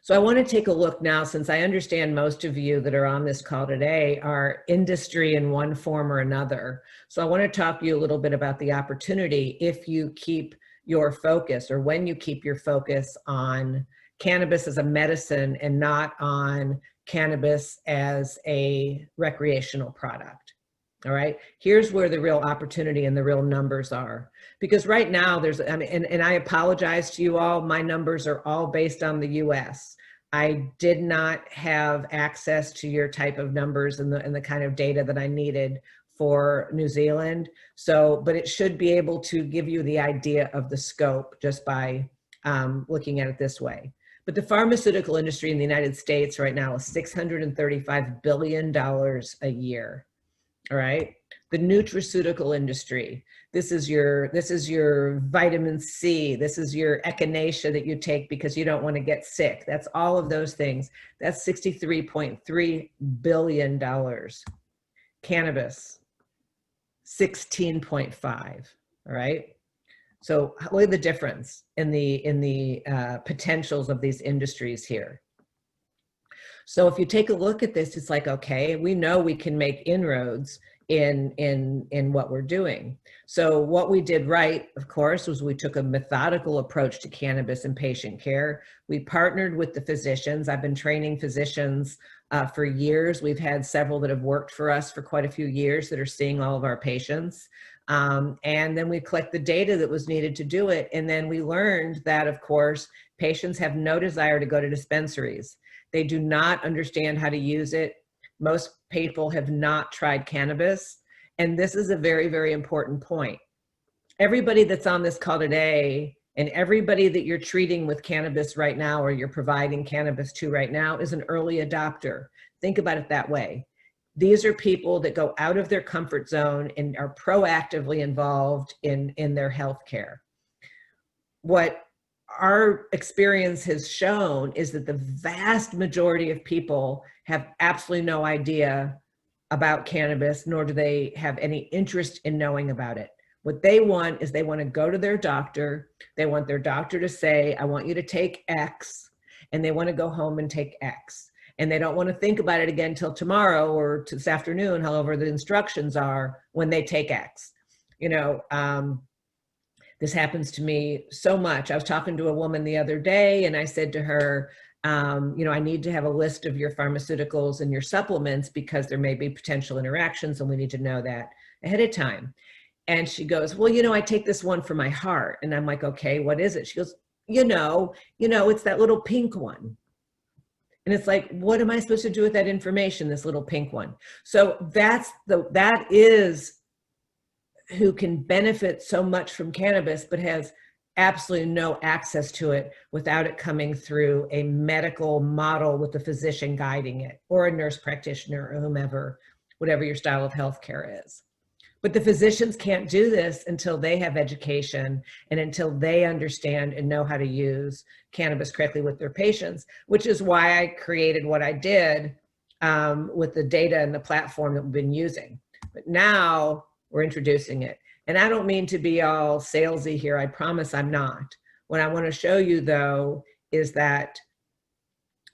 So I want to take a look now, since I understand most of you that are on this call today are industry in one form or another. So I want to talk to you a little bit about the opportunity if you keep your focus, or when you keep your focus on cannabis as a medicine and not on cannabis as a recreational product. All right, here's where the real opportunity and the real numbers are. Because right now there's, I mean, and I apologize to you all, my numbers are all based on the US. I did not have access to your type of numbers and the kind of data that I needed for New Zealand. So, but it should be able to give you the idea of the scope just by looking at it this way. But the pharmaceutical industry in the United States right now is $635 billion a year. All right. The nutraceutical industry. This is your vitamin C. This is your echinacea that you take because you don't want to get sick. That's all of those things. That's $63.3 billion. Cannabis, 16.5. All right. So look at the difference in the potentials of these industries here. So if you take a look at this, it's like, okay, we know we can make inroads in what we're doing. So what we did right, of course, was we took a methodical approach to cannabis and patient care. We partnered with the physicians. I've been training physicians for years. We've had several that have worked for us for quite a few years that are seeing all of our patients. And then we collect the data that was needed to do it. And then we learned that, of course, patients have no desire to go to dispensaries. They do not understand how to use it. Most people have not tried cannabis. And this is a very, very important point. Everybody that's on this call today and everybody that you're treating with cannabis right now or you're providing cannabis to right now is an early adopter. Think about it that way. These are people that go out of their comfort zone and are proactively involved in their healthcare. What our experience has shown is that the vast majority of people have absolutely no idea about cannabis, nor do they have any interest in knowing about it. What they want is they want to go to their doctor. They want their doctor to say, I want you to take X, and they want to go home and take X. and they don't want to think about it again till tomorrow or this afternoon, however the instructions are, when they take X. You know, this happens to me so much. I was talking to a woman the other day, and I said to her, you know, I need to have a list of your pharmaceuticals and your supplements because there may be potential interactions, and we need to know that ahead of time. And she goes, well, you know, I take this one for my heart. And I'm like, okay, what is it? She goes, you know, it's that little pink one. And it's like, what am I supposed to do with that information, this little pink one? So that is who can benefit so much from cannabis, but has absolutely no access to it without it coming through a medical model with the physician guiding it, or a nurse practitioner, or whomever, whatever your style of healthcare is. But the physicians can't do this until they have education and until they understand and know how to use cannabis correctly with their patients, which is why I created what I did with the data and the platform that we've been using. But now we're introducing it. And I don't mean to be all salesy here. I promise I'm not. What I want to show you, though, is that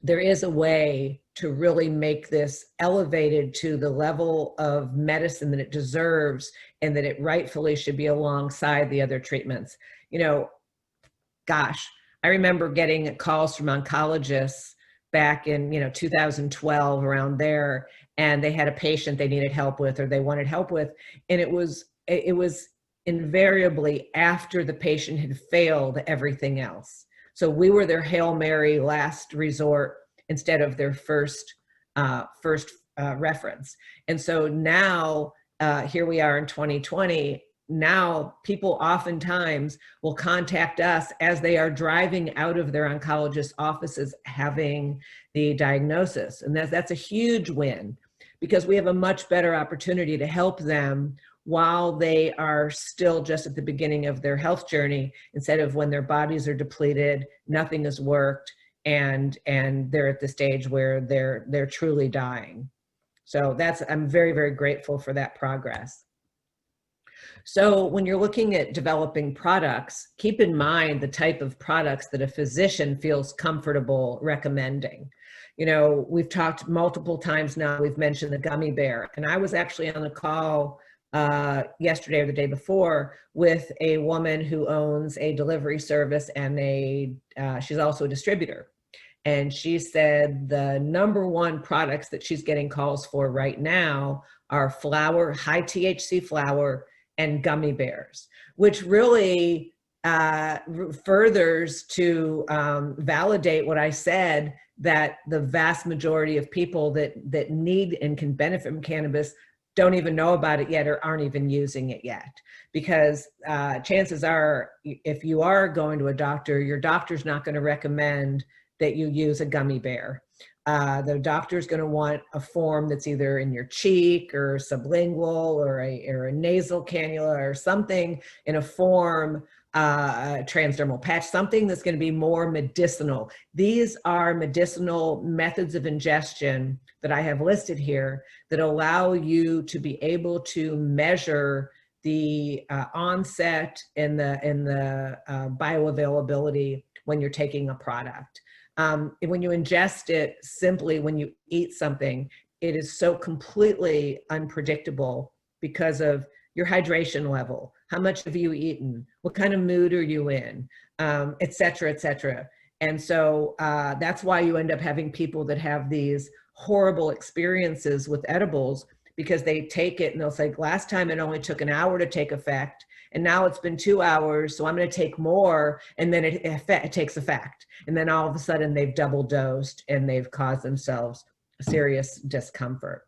there is a way to really make this elevated to the level of medicine that it deserves, and that it rightfully should be alongside the other treatments. You know, gosh, I remember getting calls from oncologists back in, 2012, around there, and they had a patient they needed help with, or they wanted help with, and it was invariably after the patient had failed everything else. So we were their Hail Mary last resort instead of their first reference. And so now, here we are in 2020, now people oftentimes will contact us as they are driving out of their oncologist offices having the diagnosis. And that's a huge win, because we have a much better opportunity to help them while they are still just at the beginning of their health journey, instead of when their bodies are depleted, nothing has worked, and they're at the stage where they're truly dying. So I'm very, very grateful for that progress. So when you're looking at developing products, keep in mind the type of products that a physician feels comfortable recommending. You know, we've talked multiple times now, we've mentioned the gummy bear, and I was actually on a call yesterday or the day before with a woman who owns a delivery service, and she's also a distributor. And she said the #1 products that she's getting calls for right now are flour, high THC flour, and gummy bears, which really furthers to validate what I said, that the vast majority of people that need and can benefit from cannabis don't even know about it yet, or aren't even using it yet. Because chances are, if you are going to a doctor, your doctor's not going to recommend that you use a gummy bear. The doctor's going to want a form that's either in your cheek or sublingual, or a nasal cannula, or something in a form, a transdermal patch, something that's going to be more medicinal. These are medicinal methods of ingestion that I have listed here that allow you to be able to measure the onset and the bioavailability when you're taking a product. When you ingest it, simply when you eat something, it is so completely unpredictable because of your hydration level, how much have you eaten, what kind of mood are you in, et cetera, et cetera. And so that's why you end up having people that have these horrible experiences with edibles, because they take it and they'll say, last time it only took an hour to take effect, and now it's been 2 hours, so I'm going to take more, and then it takes effect. And then all of a sudden they've double dosed and they've caused themselves serious discomfort.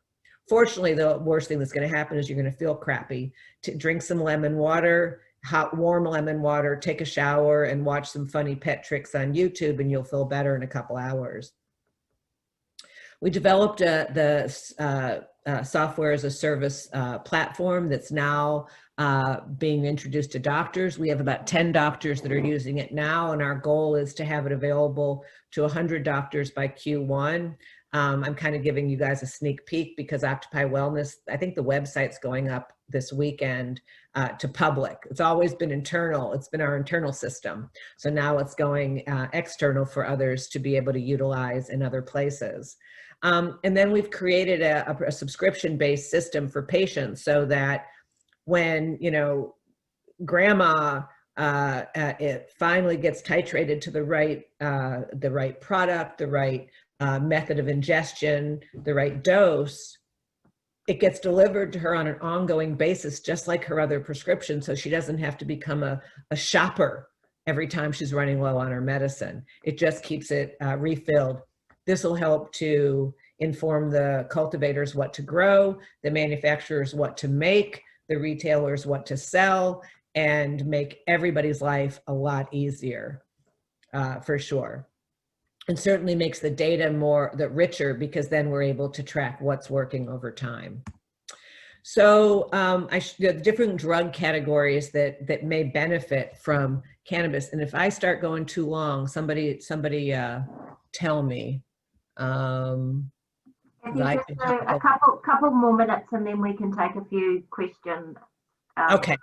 Fortunately, the worst thing that's going to happen is you're going to feel crappy. Drink some lemon water, hot, warm lemon water, take a shower, and watch some funny pet tricks on YouTube, and you'll feel better in a couple hours. We developed the software as a service platform that's now being introduced to doctors. We have about 10 doctors that are using it now, and our goal is to have it available to 100 doctors by Q1. I'm kind of giving you guys a sneak peek because Octopi Wellness, I think the website's going up this weekend to public. It's always been internal. It's been our internal system. So now it's going external for others to be able to utilize in other places. And then we've created a subscription-based system for patients so that when, you know, grandma it finally gets titrated to the right product, the right method of ingestion, the right dose, it gets delivered to her on an ongoing basis, just like her other prescription. So she doesn't have to become a shopper every time she's running low on her medicine. It just keeps it refilled. This will help to inform the cultivators what to grow, the manufacturers what to make, the retailers what to sell, and make everybody's life a lot easier, for sure. And certainly makes the data richer, because then we're able to track what's working over time. So the different drug categories that may benefit from cannabis. And if I start going too long, somebody tell me. Just a couple more minutes, and then we can take a few questions. Okay.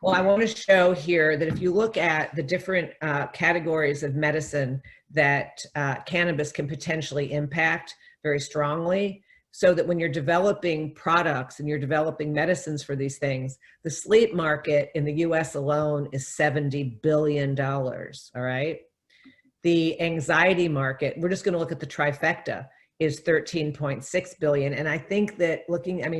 Well, I want to show here that if you look at the different categories of medicine that cannabis can potentially impact very strongly, so that when you're developing products and you're developing medicines for these things, the sleep market in the US alone is $70 billion, all right? The anxiety market, we're just going to look at the trifecta, is 13.6 billion. And I think that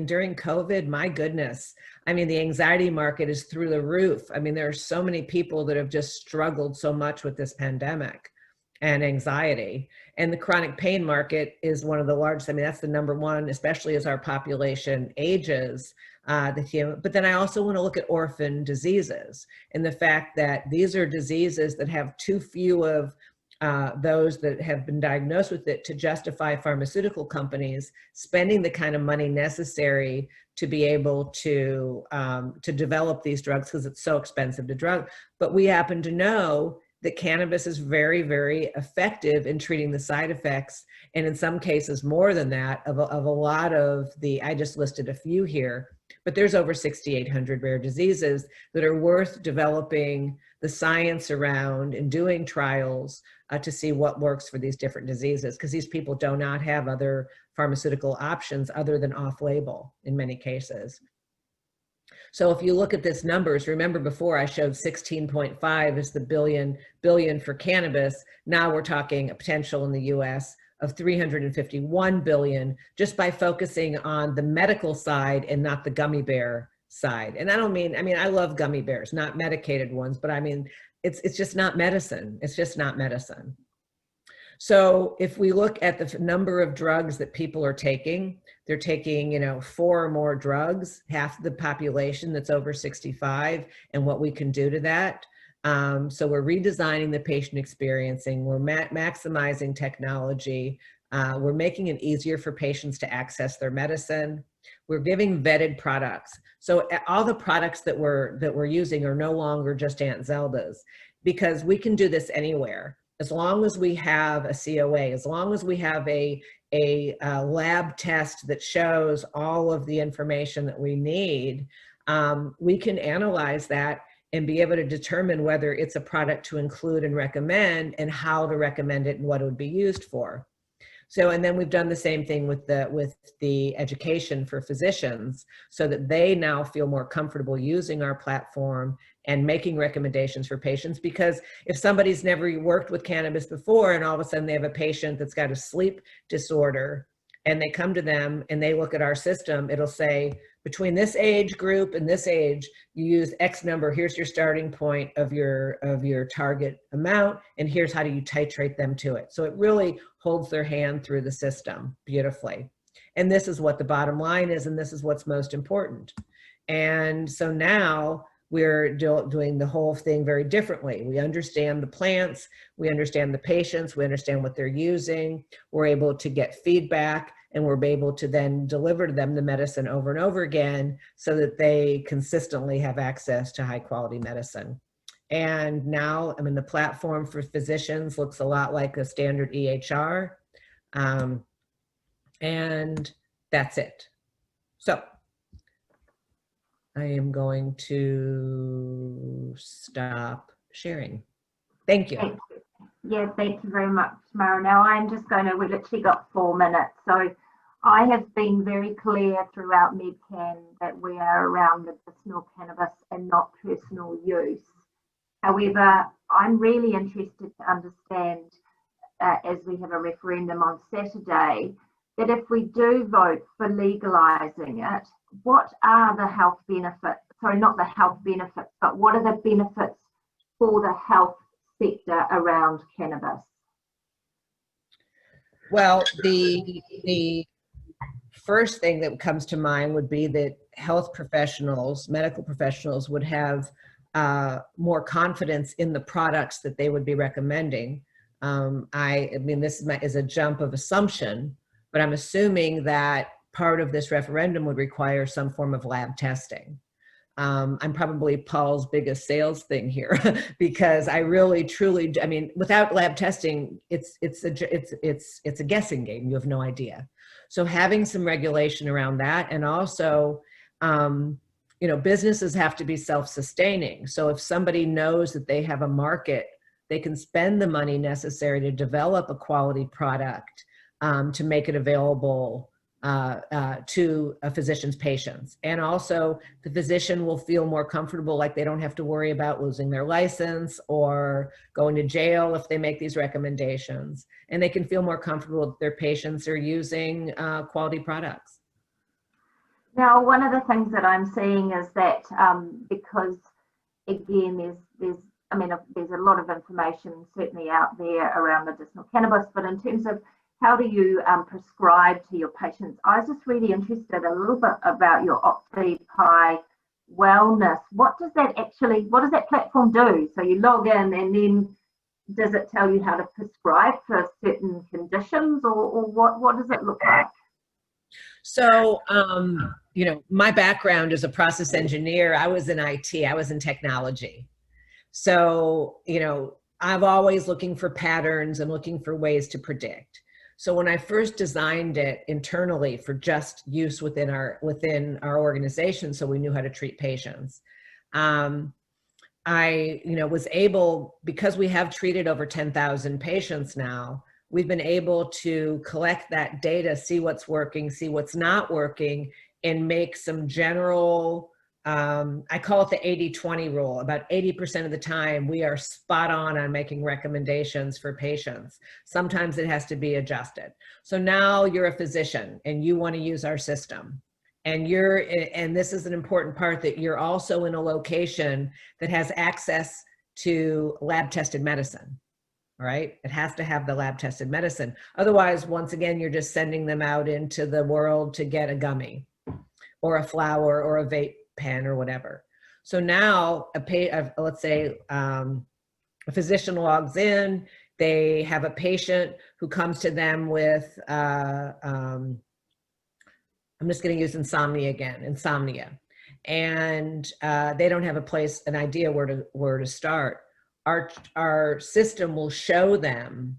during COVID, my goodness, the anxiety market is through the roof. There are so many people that have just struggled so much with this pandemic and anxiety. And the chronic pain market is one of the largest. That's the number one, especially as our population ages. But then I also want to look at orphan diseases and the fact that these are diseases that have too few of those that have been diagnosed with it to justify pharmaceutical companies spending the kind of money necessary to be able to develop these drugs, because it's so expensive to drug. But we happen to know that cannabis is very, very effective in treating the side effects, and in some cases more than that, of a lot of I just listed a few here, but there's over 6,800 rare diseases that are worth developing the science around and doing trials to see what works for these different diseases, because these people do not have other pharmaceutical options other than off-label in many cases. So if you look at this numbers, remember before I showed 16.5 is the billion for cannabis. Now we're talking a potential in the US of 351 billion, just by focusing on the medical side and not the gummy bear side. And I love gummy bears, not medicated ones, but it's just not medicine. It's just not medicine. So if we look at the number of drugs that people are taking, they're taking, 4 or more drugs, half the population that's over 65, and what we can do to that. So we're redesigning the patient experiencing, we're maximizing technology, we're making it easier for patients to access their medicine. We're giving vetted products. So all the products that we're using are no longer just Aunt Zelda's, because we can do this anywhere. As long as we have a COA, as long as we have a lab test that shows all of the information that we need, we can analyze that and be able to determine whether it's a product to include and recommend, and how to recommend it and what it would be used for. So, and then we've done the same thing with the education for physicians, so that they now feel more comfortable using our platform and making recommendations for patients. Because if somebody's never worked with cannabis before, and all of a sudden they have a patient that's got a sleep disorder, and they come to them and they look at our system, it'll say, between this age group and this age, you use X number, here's your starting point of your target amount, and here's how do you titrate them to it. So it really holds their hand through the system beautifully. And this is what the bottom line is, and this is what's most important. And so now we're doing the whole thing very differently. We understand the plants, we understand the patients, we understand what they're using, we're able to get feedback, and we're able to then deliver to them the medicine over and over again so that they consistently have access to high quality medicine. And now, I mean, the platform for physicians looks a lot like a standard EHR, and that's it. So I am going to stop sharing. Thank you. Yeah, thank you very much, Mara. Now I'm just going to, we literally got 4 minutes. So I have been very clear throughout MedCan that we are around medicinal cannabis and not personal use. However, I'm really interested to understand, as we have a referendum on Saturday, that if we do vote for legalising it, what are the health benefits? Sorry, not the health benefits, but what are the benefits for the health sector around cannabis? Well, the first thing that comes to mind would be that health professionals, medical professionals, would have more confidence in the products that they would be recommending. I mean, this is a jump of assumption, but I'm assuming that part of this referendum would require some form of lab testing. I'm probably Paul's biggest sales thing here because I really, truly, I mean, without lab testing, it's a guessing game. You have no idea. So having some regulation around that, and also, you know, businesses have to be self-sustaining. So if somebody knows that they have a market, they can spend the money necessary to develop a quality product to make it available to a physician's patients. And also the physician will feel more comfortable, like they don't have to worry about losing their license or going to jail if they make these recommendations. And they can feel more comfortable if their patients are using quality products. Now, one of the things that I'm seeing is that because, again, there's a lot of information certainly out there around medicinal cannabis, but in terms of how do you prescribe to your patients? I was just really interested a little bit about your Octopi Wellness. What does that platform do? So you log in and then does it tell you how to prescribe for certain conditions, or what does it look like? So, you know, my background as a process engineer, I was in IT, I was in technology. So, you know, I'm always looking for patterns and looking for ways to predict. So when I first designed it internally for just use within our organization, so we knew how to treat patients, I, you know, was able, because we have treated over 10,000 patients now, we've been able to collect that data, see what's working, see what's not working, and make some general, I call it the 80-20 rule. About 80% of the time, we are spot on making recommendations for patients. Sometimes it has to be adjusted. So now you're a physician and you want to use our system. And this is an important part, that you're also in a location that has access to lab tested medicine. All right, it has to have the lab tested medicine. Otherwise, once again, you're just sending them out into the world to get a gummy or a flower or a vape pen or whatever. So now let's say a physician logs in, they have a patient who comes to them with, I'm just going to use insomnia again, insomnia. And they don't have an idea where to start. Our system will show them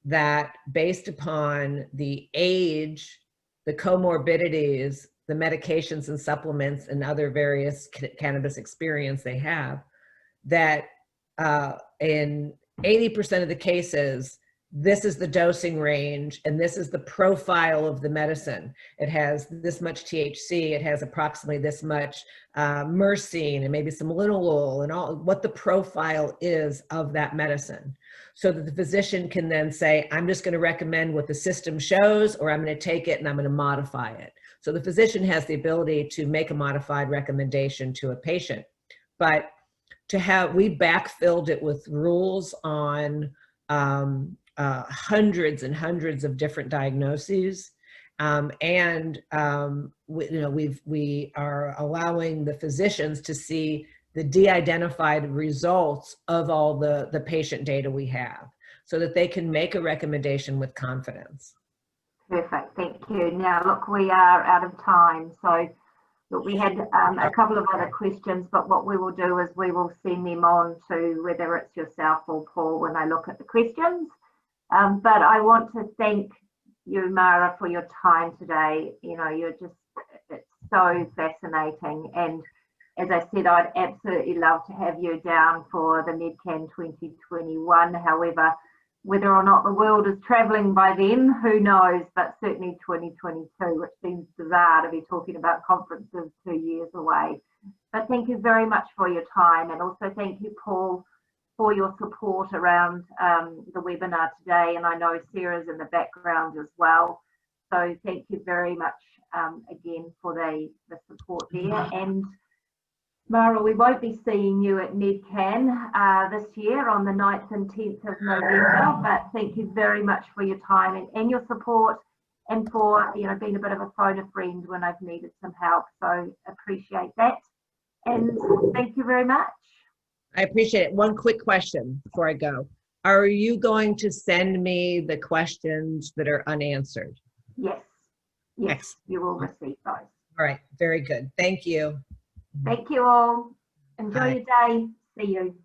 that based upon the age, the comorbidities, the medications and supplements and other various cannabis experience they have, that in 80% of the cases, this is the dosing range and this is the profile of the medicine. It has this much THC, it has approximately this much myrcene and maybe some linalool, and all what the profile is of that medicine. So that the physician can then say, I'm just going to recommend what the system shows, or I'm going to take it and I'm going to modify it. So the physician has the ability to make a modified recommendation to a patient. But we backfilled it with rules on hundreds and hundreds of different diagnoses. We are allowing the physicians to see the de-identified results of all the patient data we have, so that they can make a recommendation with confidence. Perfect, thank you. Now, look, we are out of time, so look, we had a couple of other questions, but what we will do is we will send them on to whether it's yourself or Paul when I look at the questions. But I want to thank you, Mara, for your time today. You know, you're just, it's so fascinating. And as I said, I'd absolutely love to have you down for the MedCan 2021. However, whether or not the world is traveling by then, who knows, but certainly 2022, which seems bizarre to be talking about conferences 2 years away. But thank you very much for your time, and also thank you, Paul, for your support around the webinar today. And I know Sarah's in the background as well. So thank you very much again for the support there. And Mara, we won't be seeing you at MedCan this year on the 9th and 10th of November, but thank you very much for your time and your support, and for, you know, being a bit of a phone a friend when I've needed some help. So appreciate that. And thank you very much. I appreciate it. One quick question before I go. Are you going to send me the questions that are unanswered? Yes. Yes, Excellent. you will receive those. All right, very good. Thank you. Thank you all. Enjoy Bye. your day. See you.